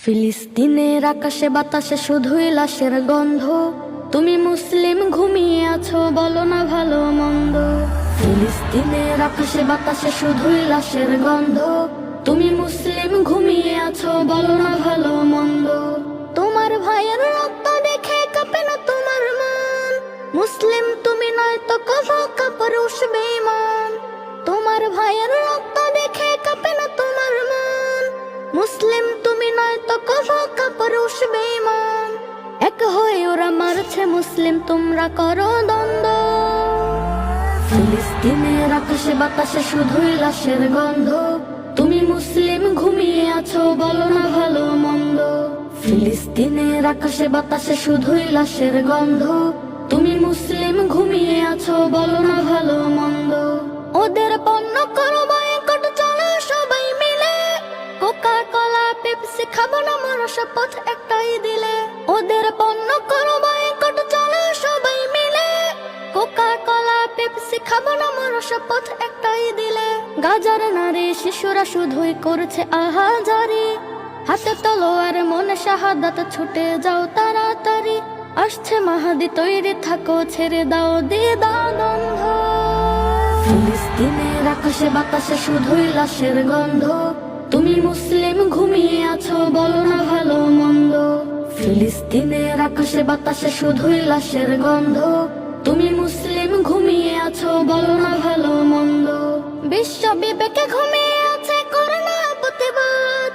ফিলিস্তিনের আকাশে বাতাসে শুধুই লাশের গন্ধ। তুমি মুসলিম ঘুমিয়ে আছো, বলো না ভালো মন্দ। ফিলিস্তিনের আকাশে বাতাসে শুধুই লাশের গন্ধ। তুমি মুসলিম ঘুমিয়ে আছো, বলো না ভালো মন্দ। তোমার ভাইয়ের রক্ত দেখে কাঁপে না তোমার মন। মুসলিম তুমি নয় তো কফা কাপুরুষ বেঈমান। তোমার ভাইয়ের রক্ত দেখে কাঁপে না তোমার মন। মুসলিম তুমি নয় তো কফা কাপুরুষ বেঈমান। এক হয়ে ওরা মারছে মুসলিম, তোমরা করো দ্বন্দ্ব। ফিলিস্তিনের আকাশে বাতাসে শুধুই লাশের গন্ধ। তুমি মুসলিম ঘুমিয়ে আছো, বলো না ভালো মন্দ। ফিলিস্তিনের আকাশে বাতাসে শুধুই লাশের গন্ধ। তুমি মুসলিম ঘুমিয়ে আছো, বলো না ভালো মন্দ। ওদের পণ্য করো বয়কট, চলো সবাই মিলে। কোকা কোলা পেপসি খাবো না, মরো শপথ একটাই দিলে। ওদের পণ্য করো বয়কট, চলো সবাই মিলে। কোকা কোলা পেপসি খাবো না, মরো শপথ একটাই দিলে। গাজার নারী শিশুরা শুধুই করছে আহাজারি। হাতে তলোয়ার মনে শাহাদাত, ছুটে যাও তাড়াতাড়ি। আসছে মাহাদি, তৈরি থাকো, ছেড়ে দাও দিয়ে দাও দ্বন্দ্ব। ফিলিস্তিনের আকাশে বাতাসে শুধুই লাশের গন্ধ। তুমি মুসলিম ঘুমিয়ে আছো, বলো না ভালো মন্দ। ফিলিস্তিনের আকাশে বাতাসে শুধুই লাশের গন্ধ। তুমি মুসলিম ঘুমিয়ে আছো, বলো না ভালো মন্দ। বিশ্ব বিবেকে ঘুমিয়ে আছে, করে না প্রতিবাদ।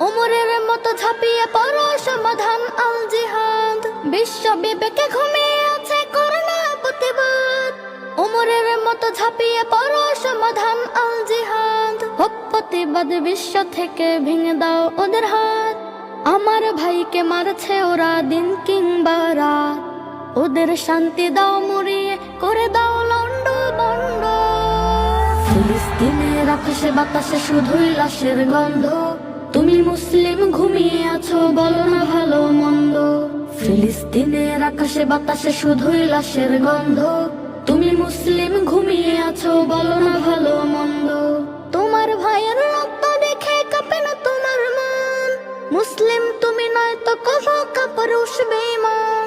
ওমরের মতো ঝাঁপিয়ে পড়ো, সমাধান আল জিহাদ। বিশ্ব বিবেকে ঘুমিয়ে আছে, করে না প্রতিবাদ। ওমরের মতো ঝাঁপিয়ে পড়ো, সমাধান আল জিহাদ। হোক প্রতিবাদ বিশ্ব থেকে, ভেঙে দাও ওদের হাত। আমার ভাইকে মারছে ওরা দিন কিংবা রাত। ওদের শান্তি দাও মুড়িয়ে, করে দাও লন্ড বন্ড। ফিলিস্তিনের আকাশে বাতাসে শুধুই লাশের গন্ধ। তুমি মুসলিম ঘুমিয়ে আছো, বলো না ভালো মন্দ। ফিলিস্তিনের আকাশে বাতাসে শুধুই লাশের গন্ধ। তুমি মুসলিম ঘুমিয়ে আছো, বলো না ভালো মন্দ। তোমার ভাইয়ের রক্ত দেখে কাঁপে না তোমার মন। মুসলিম তুমি নয় তো কফা কাপুরুষ বেঈমান।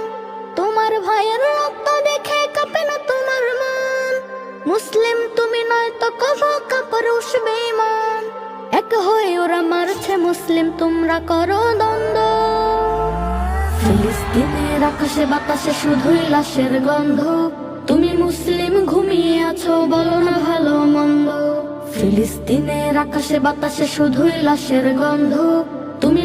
তোমার ভাইয়ের রক্ত দেখে কাঁপে না তোমার মন। মুসলিম তুমি নয় তো কফা কাপুরুষ বেঈমান। এক হয়ে ওরা মারছে মুসলিম, তোমরা করো দ্বন্দ্ব। ফিলিস্তিনের আকাশে বাতাসে শুধুই লাশের গন্ধ। তুমি মুসলিম ঘুমিয়ে আছো, বলো না ভালো মন্দ। ফিলিস্তিনের আকাশে বাতাসে শুধুই লাশের গন্ধ। তুমি